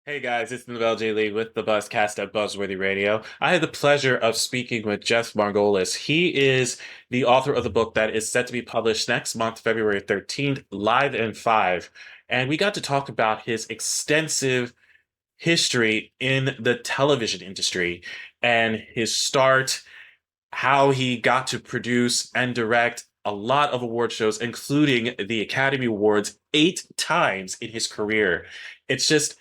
Hey guys, it's Nabel J. Lee with the BUZZCast at Buzzworthy Radio. I had the pleasure of speaking with Jeff Margolis. He is the author of the book that is set to be published next month, February 13th, Live in Five. And we got to talk about his extensive history in the television industry and his start, how he got to produce and direct a lot of award shows, including the Academy Awards 8 times in his career. It's just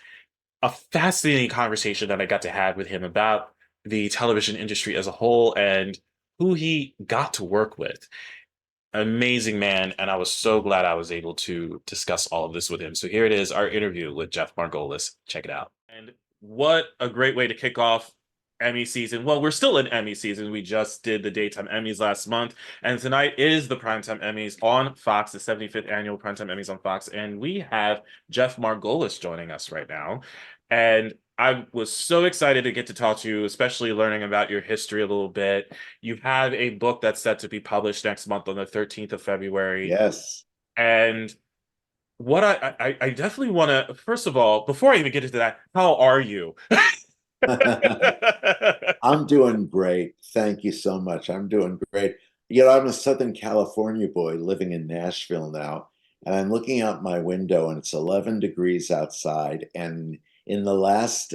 a fascinating conversation that I got to have with him about the television industry as a whole and who he got to work with. Amazing man, and I was so glad I was able to discuss all of this with him. So here it is, our interview with Jeff Margolis. Check it out. And what a great way to kick off Emmy season. Well, we're still in Emmy season. We just did the daytime Emmys last month, and tonight is the primetime Emmys on Fox, the 75th annual primetime Emmys on Fox, and we have Jeff Margolis joining us right now. And I was so excited to get to talk to you, especially learning about your history a little bit. You have a book that's set to be published next month on the 13th of February. Yes. And what I definitely want to, first of all, before I even get into that, how are you? I'm doing great. Thank you so much. I'm doing great. I'm a Southern California boy living in Nashville now, and I'm looking out my window and it's 11 degrees outside. And in the last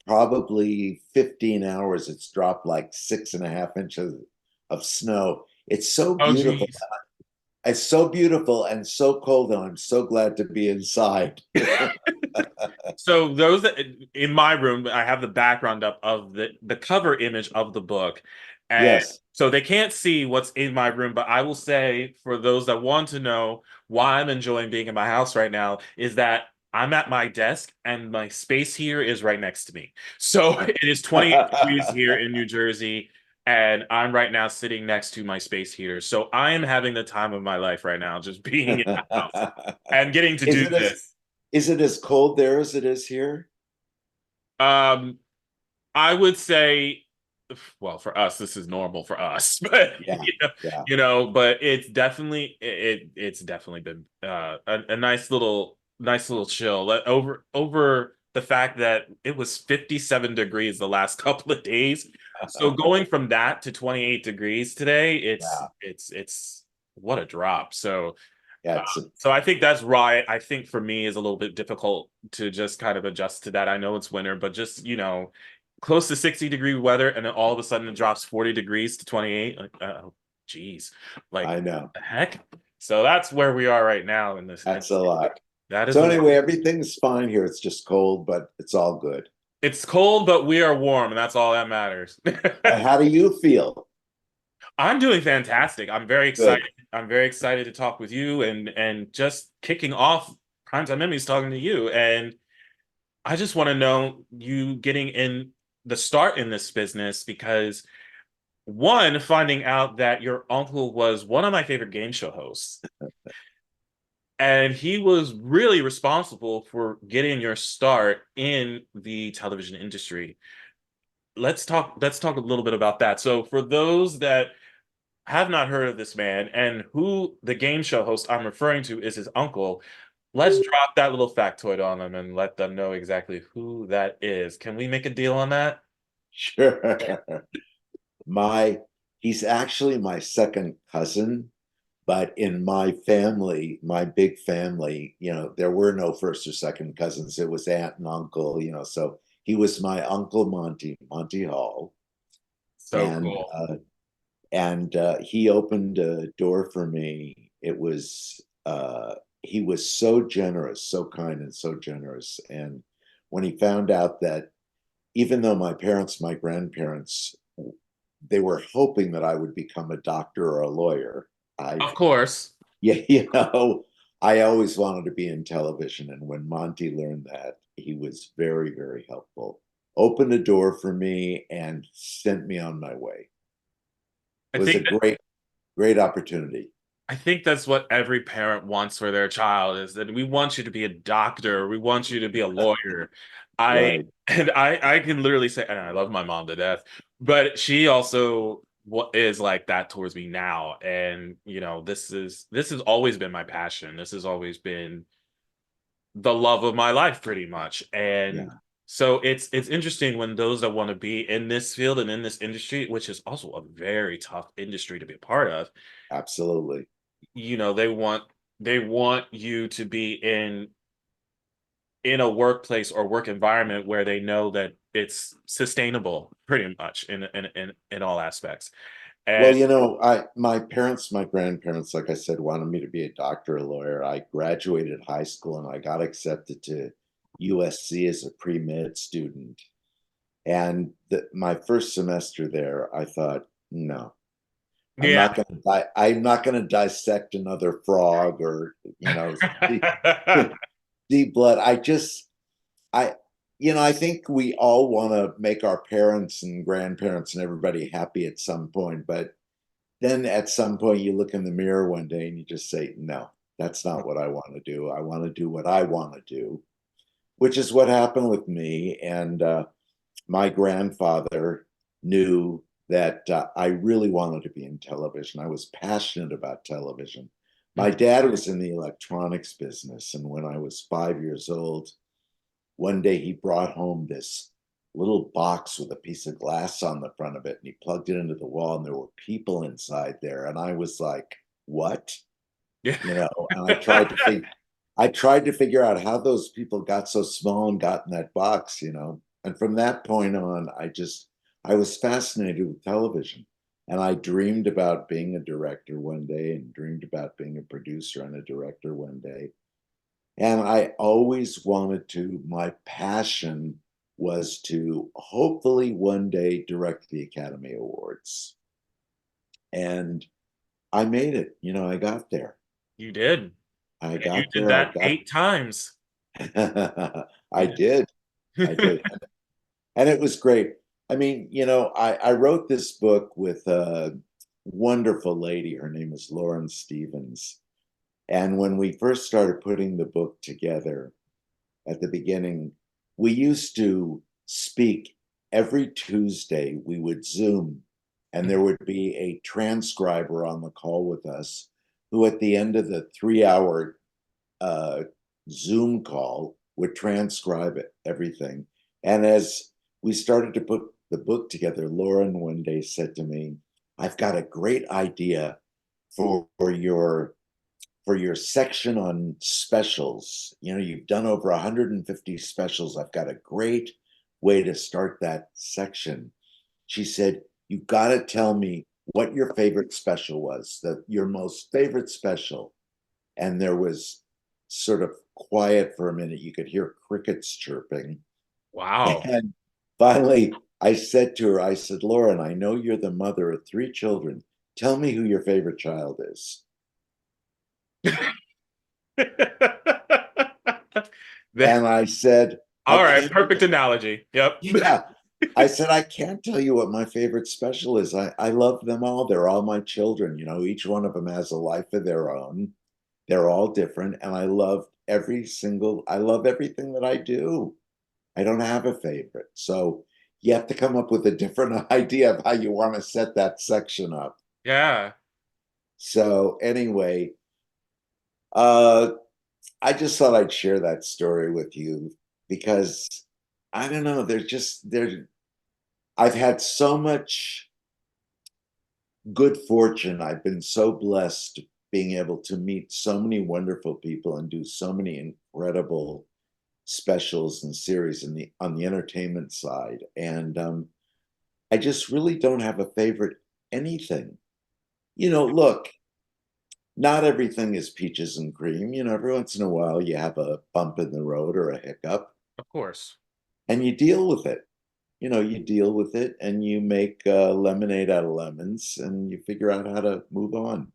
probably 15 hours, it's dropped like 6.5 inches of snow. It's so Oh, beautiful. geez. It's so beautiful and so cold, and I'm so glad to be inside. So those that in my room, I have the background up of the cover image of the book, and Yes. so they can't see what's in my room. But I will say, for those that want to know why I'm enjoying being in my house right now, is that I'm at my desk and my space here is right next to me. So it is 28 degrees here in New Jersey, and I'm right now sitting next to my space heater. So I am having the time of my life right now, just being in the house and getting to Is do it as this. is it as cold there as it is here? Um, I would say, well, for us, this is normal for us, but Yeah, yeah. but it's definitely been a nice little chill. Over the fact that it was 57 degrees the last couple of days. So going from that to 28 degrees today, it's Yeah, it's it's what a drop. So yeah. uh, so I think that's right. I think for me is a little bit difficult to just kind of adjust to that. I know it's winter, but just, close to 60-degree weather and then all of a sudden it drops 40 degrees to 28. Like, oh, geez. Like, I know. the heck? So that's where we are right now in this. And That's a lot. that is So a lot. anyway, everything's fine here. It's just cold, but it's all good. It's cold, but we are warm, and that's all that matters. How do you feel? I'm doing fantastic. I'm very excited. Good. I'm very excited to talk with you and just kicking off Primetime Emmys talking to you. And I just want to know you getting in the start in this business because one, finding out that your uncle was one of my favorite game show hosts, and he was really responsible for getting your start in the television industry. Let's talk a little bit about that. So for those that have not heard of this man and who the game show host I'm referring to is his uncle, let's drop that little factoid on them and let them know exactly who that is. Can we make a deal on that? Sure. My He's actually my second cousin, but in my family, my big family, there were no first or second cousins. It was aunt and uncle, so he was my uncle Monty Hall. So And cool. he opened a door for me. He was so generous, so kind, and so generous. And when he found out that even though my grandparents, they were hoping that I would become a doctor or a lawyer, I Of course. yeah, I always wanted to be in television. And when Monty learned that, he was very, very helpful. Opened a door for me and sent me on my way. I It was a think that great, great opportunity. I think that's what every parent wants for their child is that we want you to be a doctor, we want you to be a lawyer. I Right. and I can literally say, and I love my mom to death, but she also what is like that towards me now. And this has always been my passion. This has always been the love of my life, pretty much. And Yeah. So it's interesting when those that want to be in this field and in this industry, which is also a very tough industry to be a part of, Absolutely. they want you to be in a workplace or work environment where they know that it's sustainable pretty much in all aspects. Well, And my parents, my grandparents, like I said, wanted me to be a doctor, a lawyer. I graduated high school and I got accepted to USC as a pre-med student. And my first semester there, I thought, no, yeah. I'm not going to dissect another frog or, see, see blood. I, I think we all want to make our parents and grandparents and everybody happy at some point, but then at some point you look in the mirror one day and you just say, no, that's not what I want to do. I want to do what I want to do, which is what happened with me. And my grandfather knew that I really wanted to be in television. I was passionate about television. My dad was in the electronics business. And when I was 5 years old, one day he brought home this little box with a piece of glass on the front of it and he plugged it into the wall and there were people inside there and I was like, what? Yeah. And I tried to figure out how those people got so small and got in that box. And from that point on I was fascinated with television and I dreamed about being a director one day and dreamed about being a producer and a director one day. And I always wanted to, my passion was to hopefully one day direct the Academy Awards. And I made it, I got there. You did. I And you got did there. that 8 times. I did. I did. And it was great. I mean, I wrote this book with a wonderful lady. Her name is Lauren Stevens. And when we first started putting the book together, at the beginning, we used to speak every Tuesday. We would Zoom, and there would be a transcriber on the call with us who, at the end of the 3 hour uh, Zoom call, would transcribe everything. And as we started to put the book together, Lauren one day said to me, I've got a great idea for your section on specials. You've done over 150 specials. I've got a great way to start that section. She said, you got to tell me what your favorite special was, your most favorite special. And there was sort of quiet for a minute. You could hear crickets chirping. Wow. And finally, I said to her, I said, Lauren, I know you're the mother of 3 children. Tell me who your favorite child is. And I said, I All right, can't, perfect analogy. Yep. yeah. I said, I can't tell you what my favorite special is. I love them all. They're all my children. Each one of them has a life of their own. They're all different. And I love everything that I do. I don't have a favorite. So you have to come up with a different idea of how you want to set that section up. Yeah. So anyway, uh, I just thought I'd share that story with you because I don't know, I've had so much good fortune. I've been so blessed being able to meet so many wonderful people and do so many incredible specials and series on the entertainment side. And I just really don't have a favorite anything. Look, not everything is peaches and cream. Every once in a while you have a bump in the road or a hiccup Of course. and you deal with it. You deal with it and you make lemonade out of lemons and you figure out how to move on.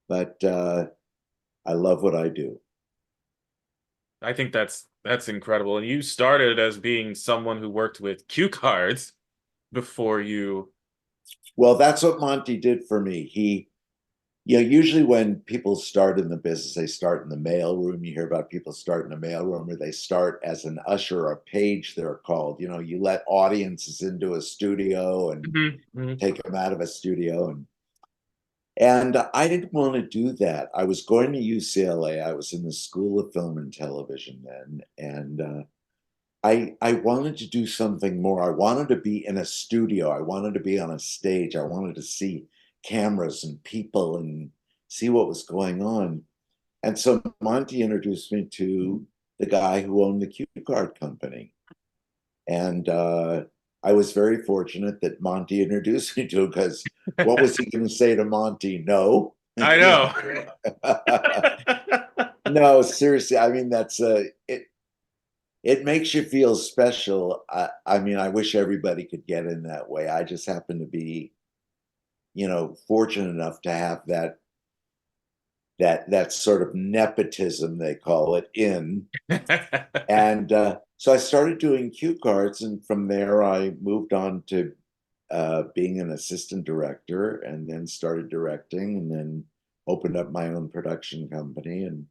But I love what I do. I think that's incredible. And you started as being someone who worked with cue cards before you. Well, that's what Monty did for me. Usually when people start in the business, they start in the mailroom. You hear about people start in the mailroom or they start as an usher or a page, they're called. You let audiences into a studio and Mhm, mhm. take them out of a studio. And I didn't want to do that. I was going to UCLA. I was in the School of Film and Television then. And I wanted to do something more. I wanted to be in a studio. I wanted to be on a stage. I wanted to see cameras and people and see what was going on. And so Monty introduced me to the guy who owned the cue card company. And I was very fortunate that Monty introduced me to him, because what was he going to say to Monty? No. I You know. know? No, seriously. I mean, it makes you feel special. I mean, I wish everybody could get in that way. I just happen to be, fortunate enough to have that sort of nepotism, they call it, in. And so I started doing cue cards, and from there I moved on to being an assistant director, and then started directing, and then opened up my own production company. And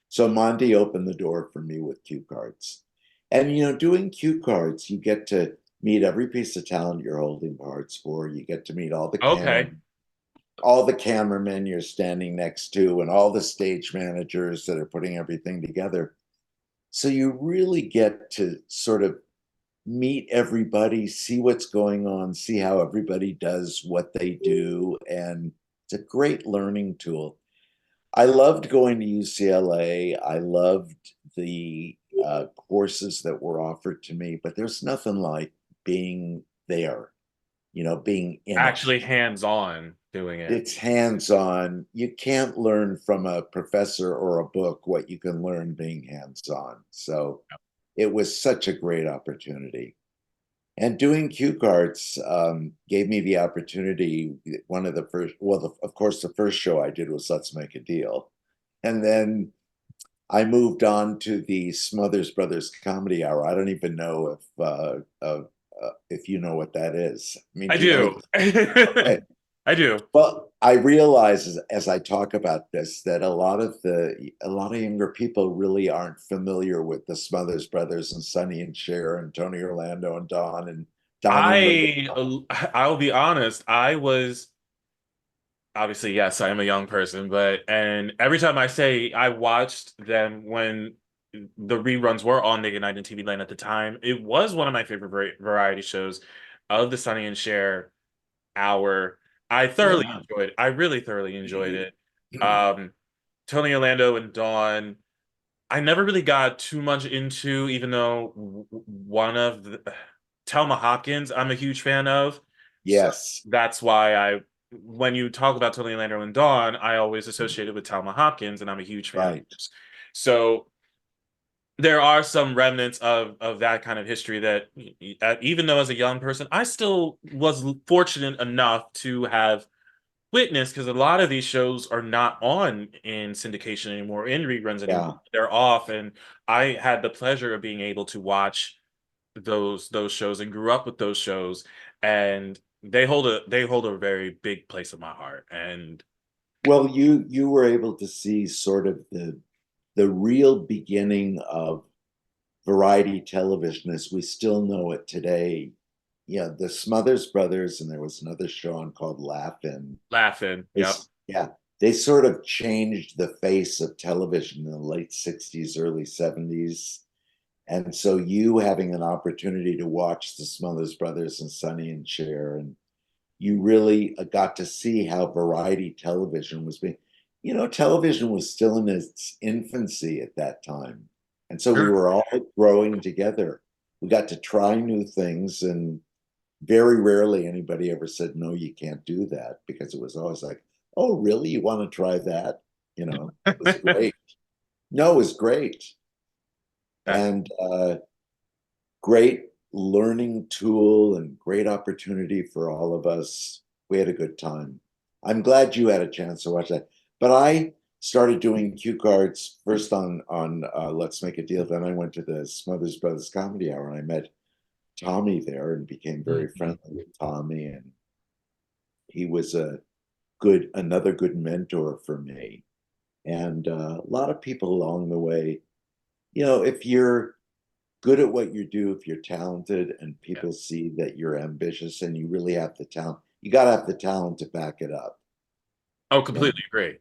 so Monty opened the door for me with cue cards. And doing cue cards, you get to meet every piece of talent you're holding cards for. You get to meet Okay. all the cameramen you're standing next to, and all the stage managers that are putting everything together. So you really get to sort of meet everybody, see what's going on, see how everybody does what they do. And it's a great learning tool. I loved going to UCLA. I loved the courses that were offered to me, but there's nothing like being there, being in it. Actually hands-on doing it. It's hands-on. You can't learn from a professor or a book what you can learn being hands-on. So it was such a great opportunity. And doing cue cards gave me the opportunity. One of the first, well, of course, the first show I did was Let's Make a Deal. And then I moved on to the Smothers Brothers Comedy Hour. I don't even know if you know what that is. I mean, I do you know? do. Okay. I do. Well, I realize as I talk about this that a lot of younger people really aren't familiar with the Smothers Brothers and Sonny and Cher and Tony Orlando and Don and Donnie and Marie. I'll be honest, I was obviously, yes, I am a young person, but and every time I say I watched them when the reruns were on Nick at Night and TV Land at the time, it was one of my favorite variety shows of the Sonny and Cher hour. I thoroughly Yeah. enjoyed it. I really thoroughly enjoyed it. Um, Tony Orlando and Dawn, I never really got too much into, even though one of the Telma Hopkins, I'm a huge fan of. So Yes. that's why when you talk about Tony Orlando and Dawn, I always associate it with Telma Hopkins, and I'm a huge fan of Right. hers. So there are some remnants of that kind of history that even though as a young person, I still was fortunate enough to have witnessed, because a lot of these shows are not on in syndication anymore, in reruns anymore. Yeah. They're off, and I had the pleasure of being able to watch those shows and grew up with those shows, and they hold a very big place in my heart. And Well, you were able to see sort of the real beginning of variety television as we still know it today. Yeah, the Smothers Brothers, and there was another show on called Laugh-In. laughing, yep. Yeah, they sort of changed the face of television in the late 60s, early 70s. And so you having an opportunity to watch the Smothers Brothers and Sonny and Cher, and you really got to see how variety television was being, television was still in its infancy at that time. And so we Sure. were all growing together. We got to try new things, and very rarely anybody ever said, no, you can't do that, because it was always like, oh, really? You want to try that? It was great. No, it was great. That And great learning tool and great opportunity for all of us. We had a good time. I'm glad you had a chance to watch that. But I started doing cue cards first on Let's Make a Deal. Then I went to the Smothers Brothers Comedy Hour, and I met Tommy there and became very Mhm. friendly with Tommy. And he was another good mentor for me. And a lot of people along the way, if you're good at what you do, if you're talented and Yeah. people see that you're ambitious and you really have the talent, you got to have the talent to back it up. Oh, And completely agree.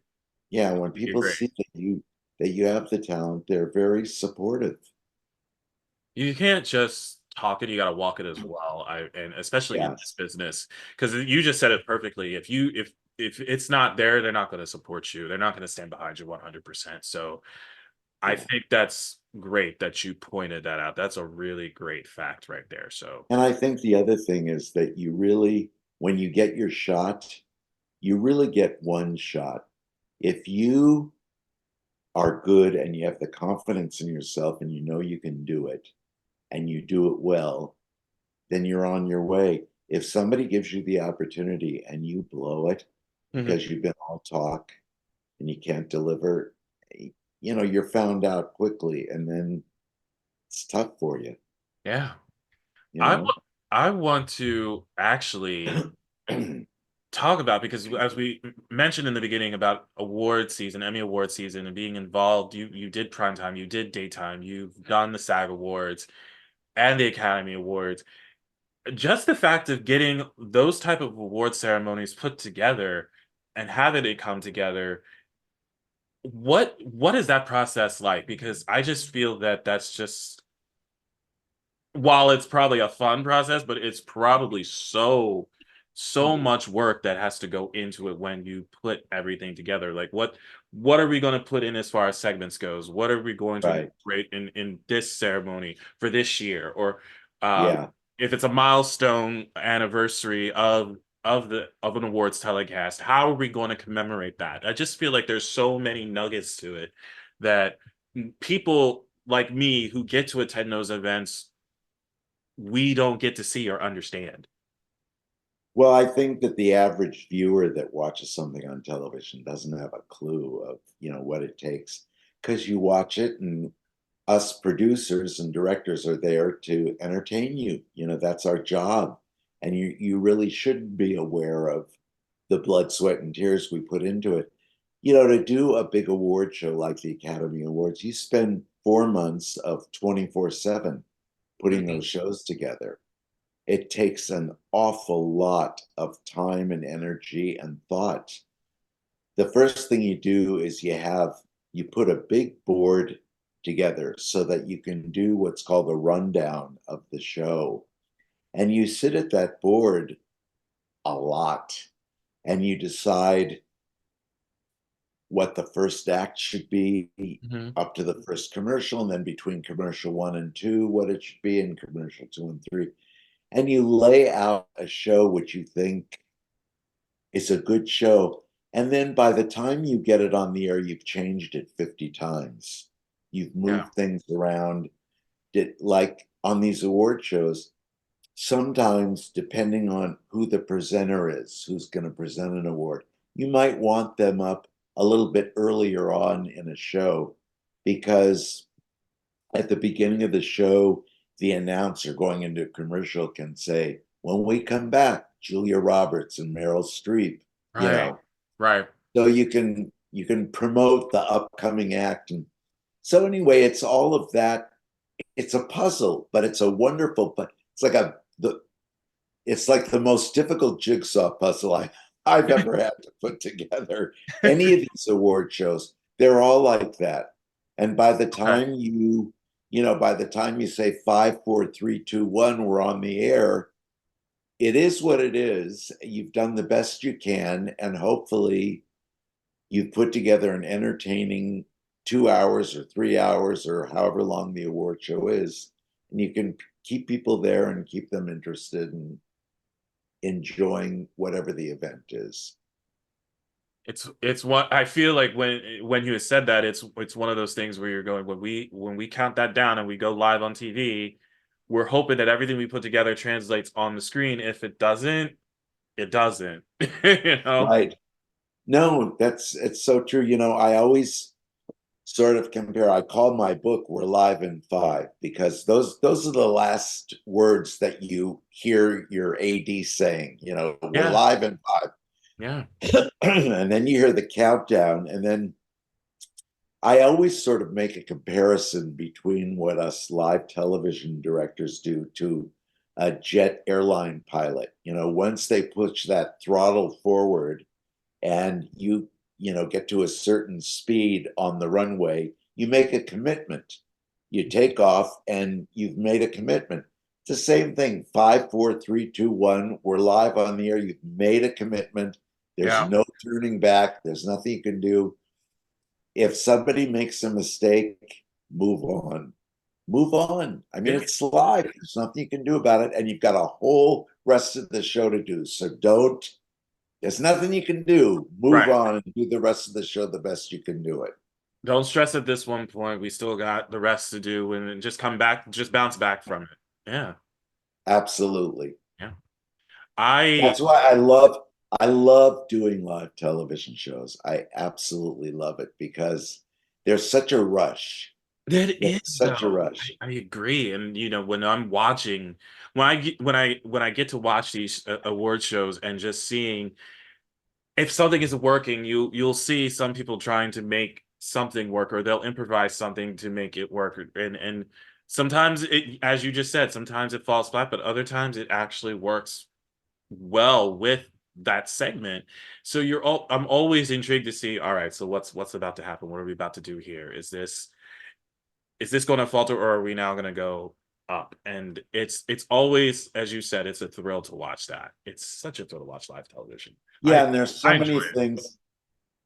yeah, when Completely people agree. see that you have the talent, they're very supportive. You can't just talk it, you gotta walk it as well. And especially in this Yes. business, because you just said it perfectly. If it's not there, they're not gonna support you. They're not gonna stand behind you 100%. So I Yeah. think that's great that you pointed that out. That's a really great fact right there. So And I think the other thing is that you really, when you get your shot, you really get one shot. If you are good and you have the confidence in yourself and you know you can do it and you do it well, then you're on your way. If somebody gives you the opportunity and you blow it mhm. because you've been all talk and you can't deliver, you're found out quickly and then it's tough for you, Yeah. you I know? wa- I want to actually talk about because as we mentioned in the beginning about award season, Emmy Award season, and being involved, you did primetime, you did daytime, you've done the SAG Awards and the Academy Awards. Just the fact of getting those type of award ceremonies put together and having it come together, what is that process like? Because I just feel that that's just while it's probably a fun process, but it's probably so much work that has to go into it when you put everything together. Like what are we going to put in as far as segments goes? What are we going to Right. incorporate in this ceremony for this year? Or Yeah. if it's a milestone anniversary of an awards telecast, how are we going to commemorate that? I just feel like there's so many nuggets to it that people like me who get to attend those events we don't get to see or understand. Well, I think that the average viewer that watches something on television doesn't have a clue of, what it takes because you watch it and us producers and directors are there to entertain you. That's our job. And you really should be aware of the blood, sweat, and tears we put into it. To do a big award show like the Academy Awards, you spend 4 months of 24/7 putting Mhm. those shows together. It takes an awful lot of time and energy and thought. The first thing you do is you put a big board together so that you can do what's called a rundown of the show. And you sit at that board a lot and you decide what the first act should be Mhm. up to the first commercial, and then between commercial one and two, what it should be in commercial two and three. And you lay out a show which you think is a good show. And then by the time you get it on the air, you've changed it 50 times. You've Yeah. moved things around. Like on these award shows, sometimes depending on who the presenter is, who's going to present an award, you might want them up a little bit earlier on in a show because at the beginning of the show, the announcer going into a commercial can say, "When we come back, Julia Roberts and Meryl Streep," you Right. know. Right. So you can promote the upcoming act. And so anyway, it's all of that. It's a puzzle, but it's a wonderful, but it's like the most difficult jigsaw puzzle I've ever had to put together. Any of these award shows, they're all like that. And by the Okay. time by the time you say 5, 4, 3, 2, 1, we're on the air, it is what it is. You've done the best you can, and hopefully you've put together an entertaining 2 hours or 3 hours or however long the award show is, and you can keep people there and keep them interested and enjoying whatever the event is. It's what I feel like when you had said that it's one of those things where you're going when we count that down and we go live on TV, we're hoping that everything we put together translates on the screen. If it doesn't, it doesn't. you know? Right. No, it's so true. I always sort of compare. I call my book "We're Live in Five" because those are the last words that you hear your AD saying. We're Yeah. live in five, Yeah. and then you hear the countdown, and then I always sort of make a comparison between what us live television directors do to a jet airline pilot. Once they push that throttle forward and you get to a certain speed on the runway, you make a commitment. You take off and you've made a commitment. It's the same thing. 5, 4, 3, 2, 1. We're live on the air. You've made a commitment. There's Yeah. no turning back. There's nothing you can do. If somebody makes a mistake, move on. Move on. I mean, Yeah. it's live. There's nothing you can do about it. And you've got a whole rest of the show to do. So there's nothing you can do. Move Right. on and do the rest of the show the best you can do it. Don't stress at this one point. We still got the rest to do and just come back, just bounce back from it. Yeah. Absolutely. Yeah. I That's why I love doing live television shows. I absolutely love it because there's such a rush. That There's is such a though. rush. I agree. And when I'm watching, when I get to watch these award shows and just seeing if something isn't working, you'll see some people trying to make something work, or they'll improvise something to make it work. And sometimes it, as you just said, sometimes it falls flat, but other times it actually works well with that segment. So I'm always intrigued to see, all right, so what's about to happen? What are we about to do here? Is this going to falter, or are we now going to go up? And it's always, as you said, it's a thrill to watch that. It's such a thrill to watch live television. I Yeah, and there's I so enjoy many it. things.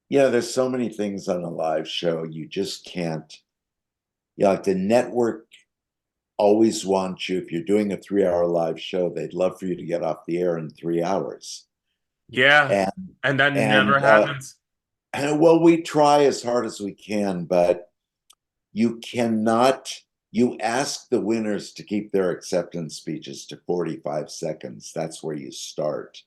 Yeah, there's so many things on a live show you just can't. Yeah, like the network always wants you, if you're doing a 3 hour live show, they'd love for you to get off the air in 3 hours. Yeah, And and that never and happens. well, we try as hard as we can, but you cannot. You ask the winners to keep their acceptance speeches to 45 seconds. That's where you start.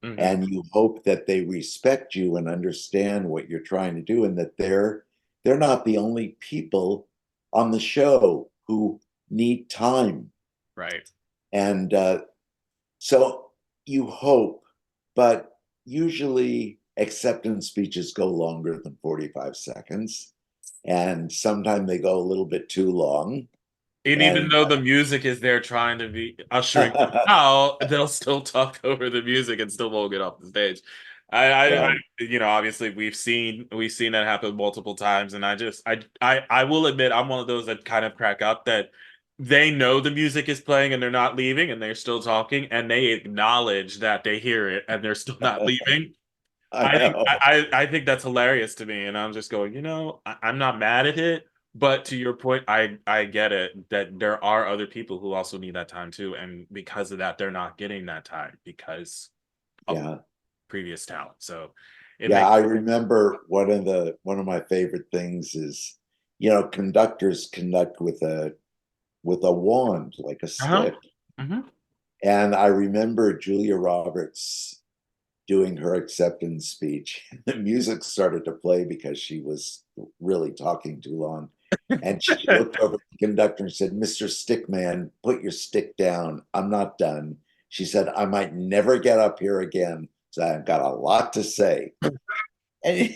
Hmm. And you hope that they respect you and understand what you're trying to do, and that they're not the only people on the show who need time. Right. And so you hope, but usually acceptance speeches go longer than 45 seconds. And sometimes they go a little bit too long. And even And though the music is there trying to be ushering them out, they'll still talk over the music and still won't get off the stage. right. Obviously we've seen that happen multiple times, and I will admit I'm one of those that kind of crack up that they know the music is playing and they're not leaving, and they're still talking, and they acknowledge that they hear it and they're still not leaving. I I think know. I think that's hilarious to me, and I'm just going, I'm not mad at it, but to your point, I get it that there are other people who also need that time too, and because of that, they're not getting that time because of Yeah. previous talent. So it Yeah, makes I remember one of my favorite things is, conductors conduct with a wand, like a uh-huh. stick. Hmm. And I remember Julia Roberts doing her acceptance speech. The music started to play because she was really talking too long. And she looked over at the conductor and said, "Mr. Stickman, put your stick down. I'm not done." She said, "I might never get up here again, so I've got a lot to say." And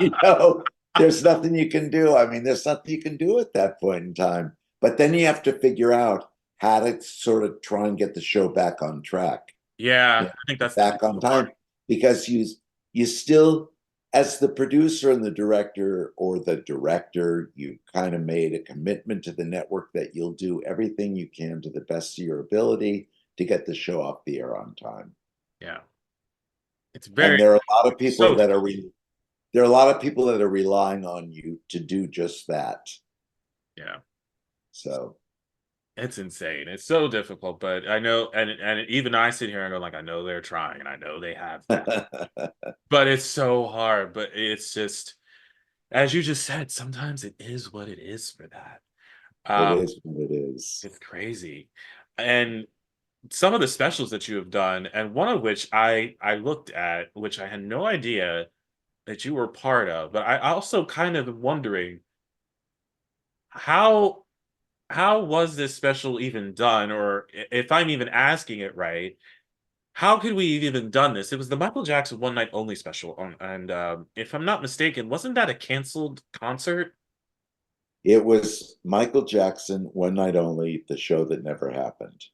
you know, there's nothing you can do. I mean, there's nothing you can do at that point in time. But then you have to figure out how to sort of try and get the show back on track, Yeah, I think that's the back on difficult part. time, because you still, as the producer and the director, or the director, you kind of made a commitment to the network that you'll do everything you can to the best of your ability to get the show off the air on time. Yeah, it's And very there are a lot of people so that are difficult. there are a lot of people that are relying on you to do just that. Yeah. So It's insane. It's so difficult, but I know, and even I sit here and go like, I know they're trying, and I know they have that, it but it's so hard. But it's just, as you just said, sometimes it is what it is for that. Um, is what it is. it's crazy, and some of the specials that you have done, and one of which I looked at, which I had no idea that you were part of, but I also kind of wondering how how was this special even done, or if I'm even asking it right. How could we have even done this? It was the Michael Jackson One Night Only special, and if I'm not mistaken, wasn't that a canceled concert? It was Michael Jackson, One Night Only, the show that never happened.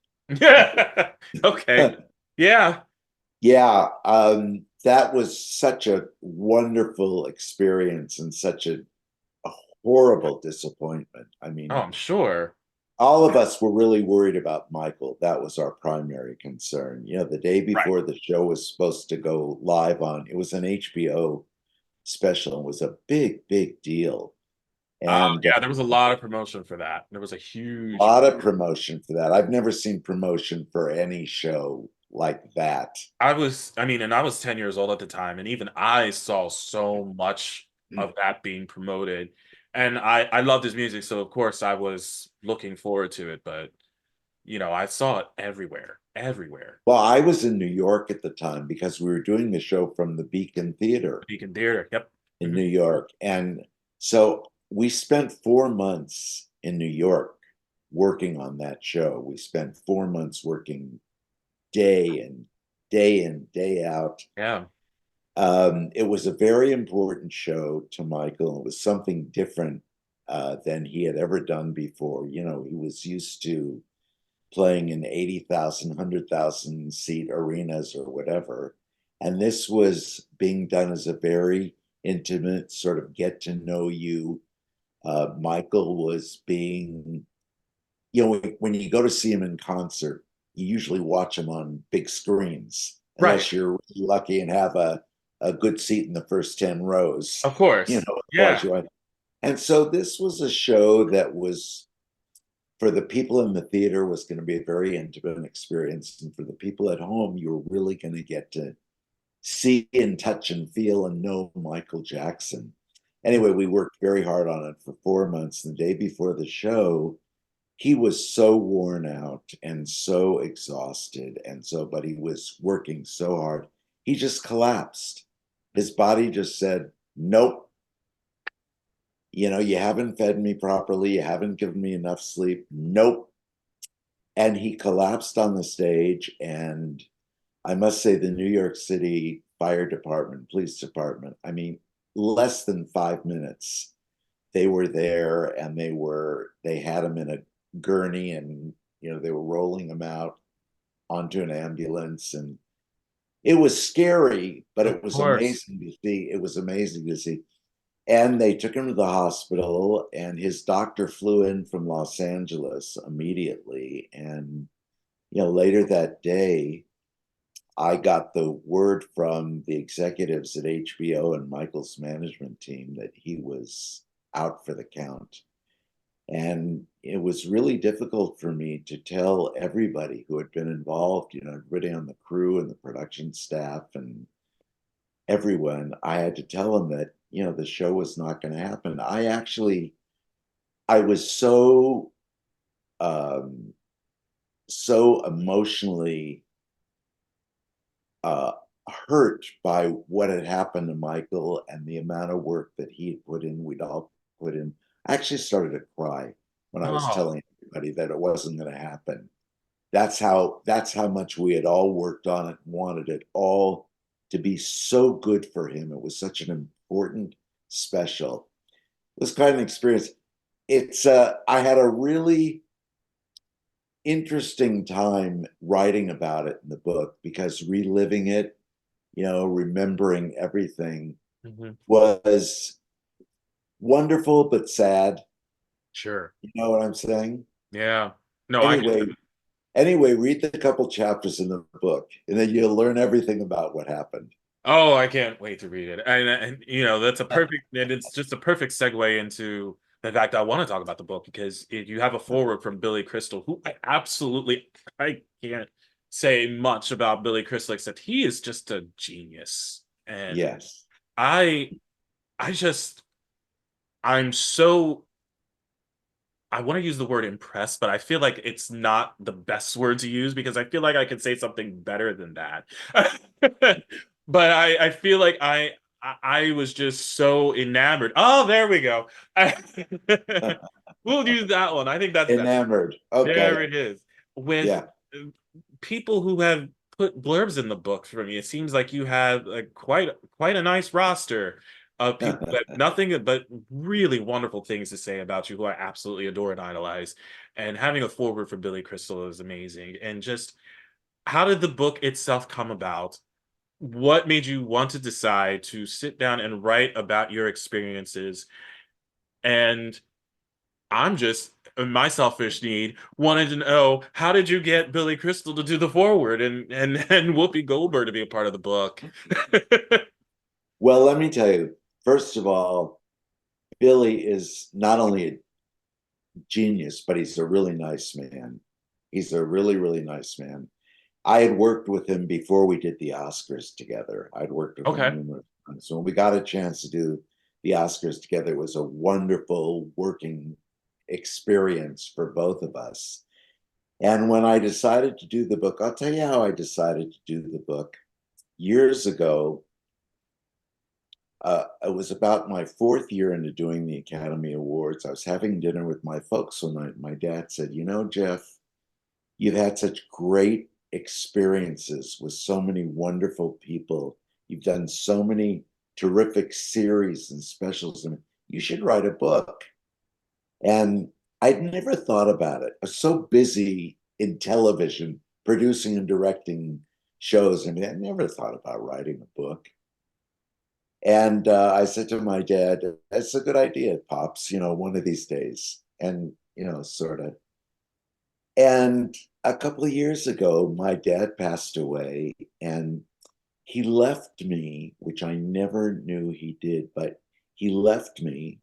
Okay. Yeah. Yeah, that was such a wonderful experience, and such a horrible disappointment. I Oh, mean, I'm sure. all of us were really worried about Michael. That was our primary concern. You know, the day Right. before the show was supposed to go live on, it was an HBO special. It was a big, big deal. And Yeah, there was a lot of promotion for that. There was a a huge. lot of promotion for that. I've never seen promotion for any show like that. I mean, and I was 10 years old at the time, and even I saw so much of that being promoted. And I loved his music, so of course I was looking forward to it, but I saw it everywhere, everywhere. Well, I was in New York at the time because we were doing the show from the Beacon Theater Beacon Theater. Yep. in Mhm. New York. And so we spent 4 months in New York working on that show. We spent 4 months working day and day in, day out. Yeah. It was a very important show to Michael. It was something different than he had ever done before. You know, he was used to playing in 80,000, 100,000 seat arenas or whatever. And this was being done as a very intimate sort of get to know you. Michael was being, you know, when you go to see him in concert, you usually watch him on big screens, Right. unless you're really lucky and have a good seat in the first 10 rows, Of you course. know, otherwise Yeah. you want. And so this was a show that was for the people in the theater was going to be a very intimate experience. And for the people at home, you were really going to get to see and touch and feel and know Michael Jackson. Anyway, we worked very hard on it for 4 months. The day before the show, he was so worn out and so exhausted. But he was working so hard. He just collapsed. His body just said, nope, you know, you haven't fed me properly. You haven't given me enough sleep. Nope. And he collapsed on the stage. And I must say, the New York City Fire Department, police department, I mean, less than 5 minutes, they were there and they had him in a gurney and, you know, they were rolling him out onto an ambulance. And it was scary, but Of it was course. amazing to see. It was amazing to see. And they took him to the hospital, and his doctor flew in from Los Angeles immediately. And, you know, later that day, I got the word from the executives at HBO and Michael's management team that he was out for the count. And it was really difficult for me to tell everybody who had been involved, you know, everybody on the crew and the production staff and everyone. I had to tell them that, you know, the show was not going to happen. I was um, so emotionally uh, hurt by what had happened to Michael and the amount of work that he had put in, we'd all put in. I actually started to cry when I was Oh, telling everybody that it wasn't going to happen. That's how much we had all worked on it and wanted it all to be so good for him. It was such an important special. It was quite an experience. It's I had a really interesting time writing about it in the book because reliving it, you know, remembering everything mhm. was wonderful but sad. Sure. You know what I'm saying? Yeah. No, I get Anyway, that. read the couple chapters in the book, and then you'll learn everything about what happened. Oh, I can't wait to read it. And that's a perfect, and it's just a perfect segue into the fact I want to talk about the book because you have a foreword from Billy Crystal, who I can't say much about Billy Crystal except he is just a genius. And Yes. I, I just, I'm so I want to use the word impressed, but I feel like it's not the best word to use because I feel like I could say something better than that. But I feel like I was just so enamored. Oh, there we go. We'll use that one. I think that's better. Enamored. There Okay. it is. With Yeah. uh, people who have put blurbs in the book for me, it seems like you have quite a nice roster of people that have nothing but really wonderful things to say about you, who I absolutely adore and idolize. And having a forward for Billy Crystal is amazing. And just how did the book itself come about? What made you want to decide to sit down and write about your experiences And I'm just, my selfish need, wanted to know, how did you get Billy Crystal to do the foreword and Whoopi Goldberg to be a part of the book? Well, let me tell you, first of all, Billy is not only a genius, but he's a really nice man. He's a really, really nice man. I had worked with him before we did the Oscars together. I'd worked with him Okay. numerous times. So when we got a chance to do the Oscars together, it was a wonderful working experience for both of us. And when I decided to do the book, I'll tell you how I decided to do the book. Years ago, it was about my fourth year into doing the Academy Awards. I was having dinner with my folks one night. My dad said, "You know, Jeff, you've had such great experiences with so many wonderful people. You've done so many terrific series and specials, and you should write a book." And I'd never thought about it. I was so busy in television, producing and directing shows. I mean, I never thought about writing a book. And I said to my dad, "That's a good idea, Pops, one of these days." And, sort of. And a couple of years ago, my dad passed away, and he left me, which I never knew he did, but he left me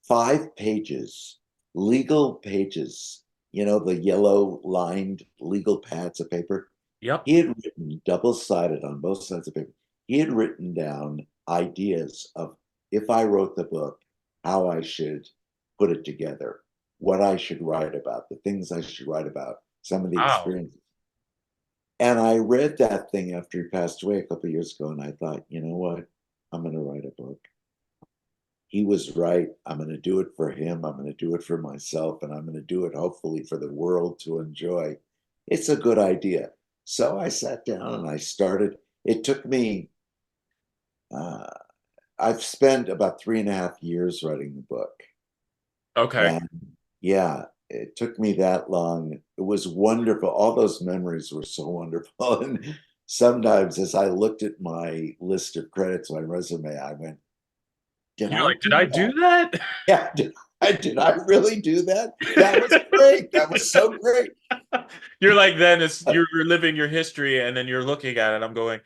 5 pages, legal pages, the yellow lined legal pads of paper. Yep. He had written double-sided on both sides of paper. He had written down ideas of, if I wrote the book, how I should put it together, what I should write about, the things I should write about, some of the Wow. experiences. And I read that thing after he passed away a couple of years ago, and I thought, you know what? I'm going to write a book. He was right. I'm going to do it for him. I'm going to do it for myself, and I'm going to do it hopefully for the world to enjoy. It's a good idea. So I sat down and I started. It took me, uh, I've spent about 3.5 years writing the book. Okay. And yeah, it took me that long. It was wonderful. All those memories were so wonderful. And sometimes as I looked at my list of credits, my resume, I went, did You're I like, did do I that? do that? Yeah, did I really do that? That was great. That was so great. You're like, then it's you're reliving your history, and then you're looking at it. I'm going,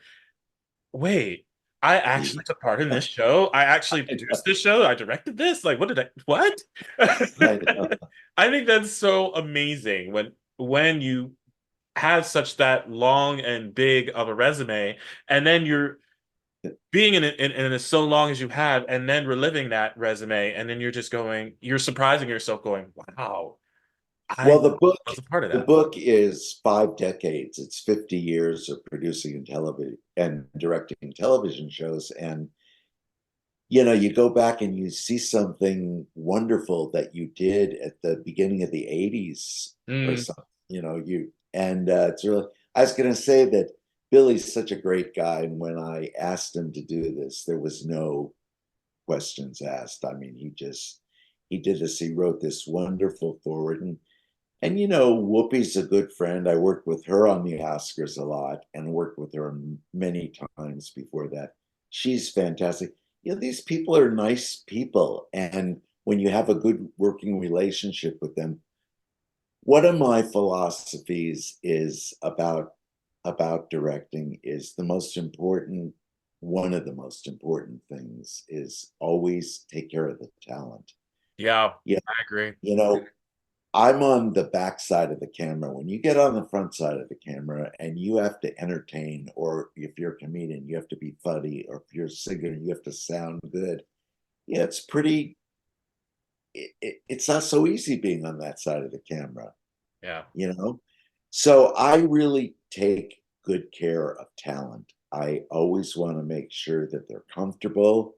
wait, I actually took part in this show. I actually I produced know. this show. I directed this. Like, what? I know. I think that's so amazing when you have such that long and big of a resume, and then you're being in it so long as you have, and then reliving that resume, and then you're just going, you're surprising yourself, going, "Wow, I Well, the book, was a part of the that." book is 5 decades. It's 50 years of producing and television and directing television shows. And you go back and you see something wonderful that you did at the beginning of the 80s or Mm, something, and it's really, I was going to say that Billy's such a great guy. And when I asked him to do this, there was no questions asked. I mean, he did this. He wrote this wonderful forward. And Whoopi's a good friend. I worked with her on the Oscars a lot and worked with her many times before that. She's fantastic. These people are nice people. And when you have a good working relationship with them, one of my philosophies is about directing is one of the most important things is always take care of the talent. yeah, Yeah, I agree. you know, I'm on the back side of the camera. When you get on the front side of the camera and you have to entertain, or if you're a comedian, you have to be funny, or if you're a singer, you have to sound good. Yeah, it's not so easy being on that side of the camera, Yeah. you know? So I really take good care of talent. I always want to make sure that they're comfortable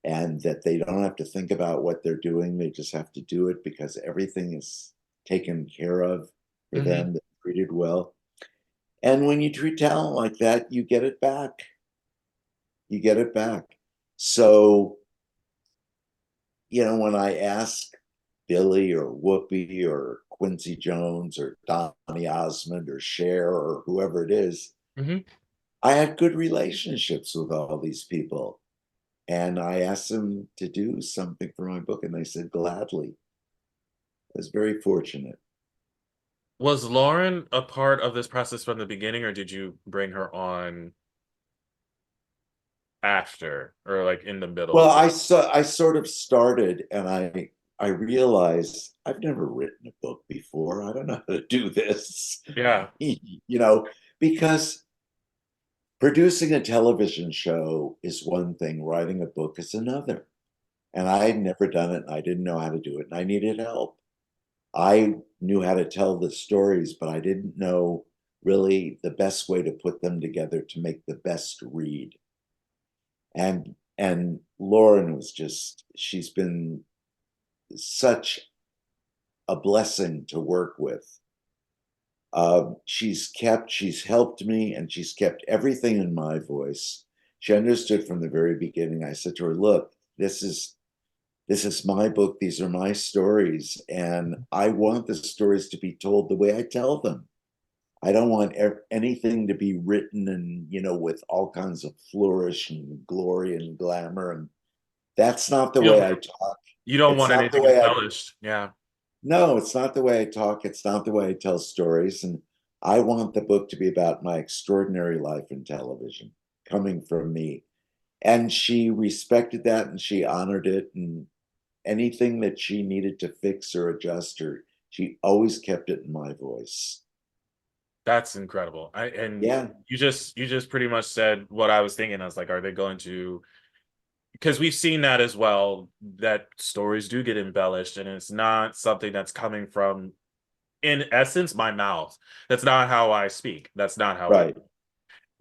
and that they don't have to think about what they're doing. They just have to do it because everything is taken care of for Hmm. them, they're treated well. And when you treat talent like that, you get it back. You get it back. So, when I ask Billy or Whoopi or Quincy Jones or Donny Osmond or Cher or whoever it is, Hmm. I had good relationships with all these people. And I asked them to do something for my book, and they said gladly. I was very fortunate. Was Lauren a part of this process from the beginning, or did you bring her on after, or like in the Well, middle? I sort of started, and I realized I've never written a book before. I don't know how to do this, Yeah. you know, because producing a television show is one thing, writing a book is another. And I had never done it, and I didn't know how to do it, and I needed help. I knew how to tell the stories, but I didn't know really the best way to put them together to make the best read. And Lauren was just, she's been such a blessing to work with. She's helped me, and she's kept everything in my voice. She understood from the very beginning. I said to her, look, this is my book. These are my stories, and I want the stories to be told the way I tell them. I don't want anything to be written and, with all kinds of flourish and glory and glamour. And that's not the You way don't I talk. you don't It's want not the anything way I, embellished. Yeah. no, it's not the way I talk. It's not the way I tell stories. And I want the book to be about my extraordinary life in television coming from me. And she respected that, and she honored it. And anything that she needed to fix or adjust, or she always kept it in my voice. That's incredible. And Yeah, you just pretty much said what I was thinking. I was like, are they going to, because we've seen that as well, that stories do get embellished, and it's not something that's coming from, in essence, my mouth. That's not how I speak. That's not how I, right,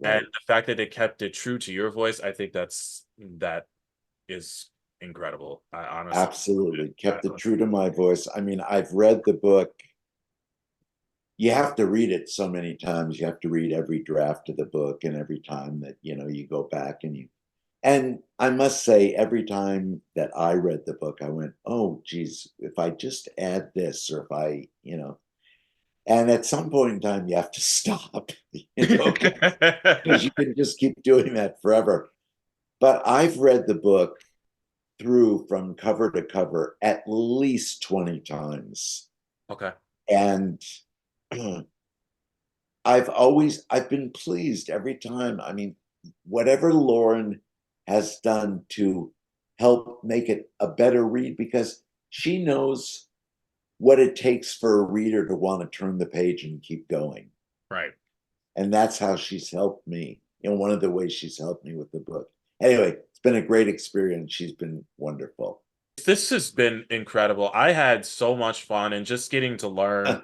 and right. the fact that they kept it true to your voice, I think that is incredible. I honestly, Absolutely. I Kept it honestly, true to my voice. I mean, I've read the book. You have to read it so many times. You have to read every draft of the book, and every time that, you go back and I must say, every time that I read the book, I went, oh, geez, if I just add this, or if and at some point in time, you have to stop, because you can just keep doing that forever. But I've read the book through from cover to cover at least 20 times. Okay. And I've been pleased every time. I mean, whatever Lauren has done to help make it a better read, because she knows what it takes for a reader to want to turn the page and keep going. Right. And that's how she's helped me. One of the ways she's helped me with the book. Anyway, it's been a great experience. She's been wonderful. This has been incredible. I had so much fun, and just getting to learn,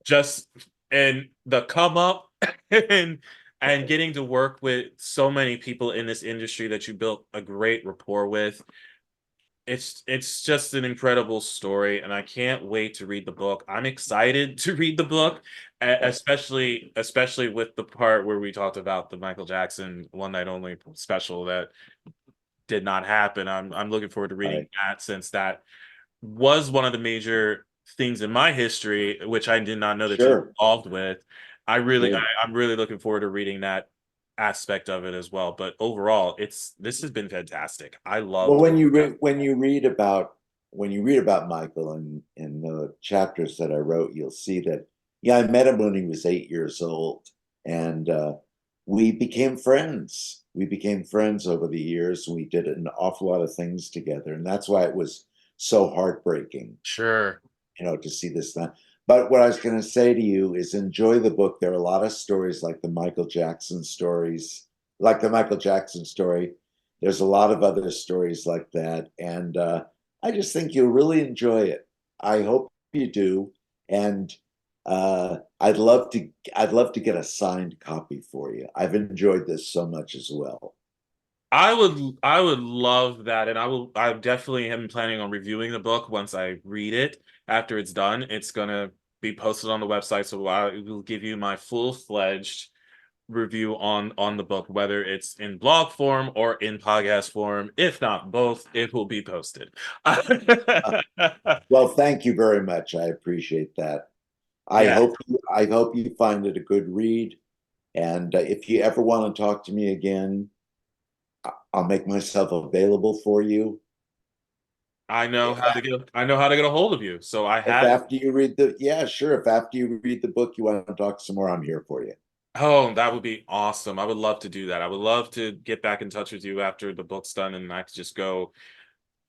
just and the come up and getting to work with so many people in this industry that you built a great rapport with. It's just an incredible story, and I can't wait to read the book. I'm excited to read the book, especially with the part where we talked about the Michael Jackson One Night Only special that did not happen. I'm looking forward to reading Right. that, since that was one of the major things in my history, which I did not know that you were Sure. involved with. Sure. I'm really looking forward to reading that aspect of it as well. But overall, this has been fantastic. I Well, loved. when you read about Michael in the chapters that I wrote, you'll see that, yeah, I met him when he was 8 years old, and we became friends. We became friends over the years. We did an awful lot of things together, and that's why it was so heartbreaking, Sure. to see this thing. But what I was going to say to you is, enjoy the book. There are a lot of stories like the Michael Jackson stories, like the Michael Jackson story. There's a lot of other stories like that. And I just think you'll really enjoy it. I hope you do. And I'd love to get a signed copy for you. I've enjoyed this so much as well. I would love that, and I definitely am planning on reviewing the book once I read it. After it's done, it's gonna be posted on the website, so I will give you my full-fledged review on the book, whether it's in blog form or in podcast form. If not both, it will be posted. Uh, well, thank you very much. I appreciate that. I Yeah, hope I hope you find it a good read. And if you ever want to talk to me again, I'll make myself available for you. If, I know how to get a hold of you. So I if have. after you read the, yeah, sure. If after you read the book you want to talk some more, I'm here for you. Oh, that would be awesome. I would love to do that. I would love to get back in touch with you after the book's done and I could just go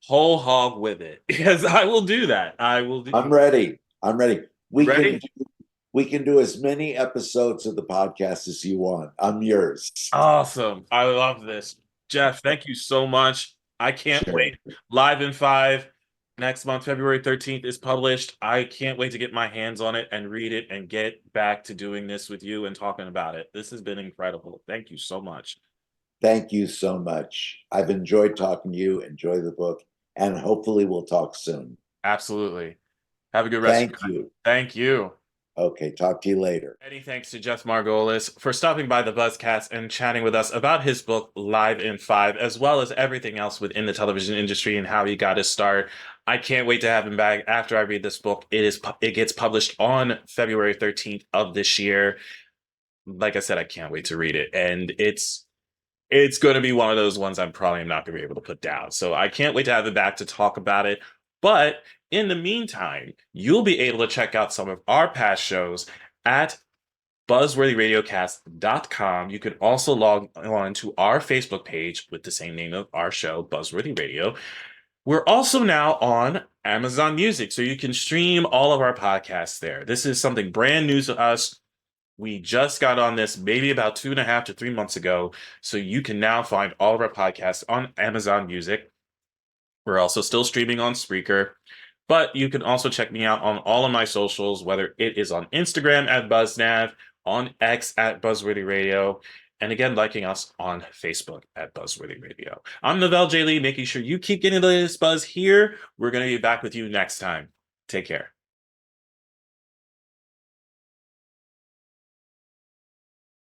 whole hog with it. Because I will do that. I will do. I'm ready. I'm ready. You ready? We can do as many episodes of the podcast as you want. I'm yours. Awesome. I love this. Jeff, thank you so much. I can't Sure. wait. Live in 5 next month, February 13th is published. I can't wait to get my hands on it and read it and get back to doing this with you and talking about it. This has been incredible. Thank you so much. Thank you so much. I've enjoyed talking to you. Enjoy the book, and hopefully we'll talk soon. Absolutely. Have a good rest of Thank your night. you. Thank you. Okay, talk to you later. Many thanks to Jeff Margolis for stopping by the BuzzCast and chatting with us about his book Live in 5, as well as everything else within the television industry and how he got his start. I can't wait to have him back after I read this book. It gets published on February 13th of this year. Like I said, I can't wait to read it, and it's going to be one of those ones I'm probably not going to be able to put down. So I can't wait to have him back to talk about it. But in the meantime, you'll be able to check out some of our past shows at buzzworthyradiocast.com. You can also log on to our Facebook page with the same name of our show, Buzzworthy Radio. We're also now on Amazon Music, so you can stream all of our podcasts there. This is something brand new to us. We just got on this maybe about 2.5 to 3 months ago, so you can now find all of our podcasts on Amazon Music. We're also still streaming on Spreaker, but you can also check me out on all of my socials, whether it is on Instagram at BuzzNav, on X at Buzzworthy Radio, and again, liking us on Facebook at Buzzworthy Radio. I'm Novell J. Lee, making sure you keep getting the latest buzz here. We're going to be back with you next time. Take care.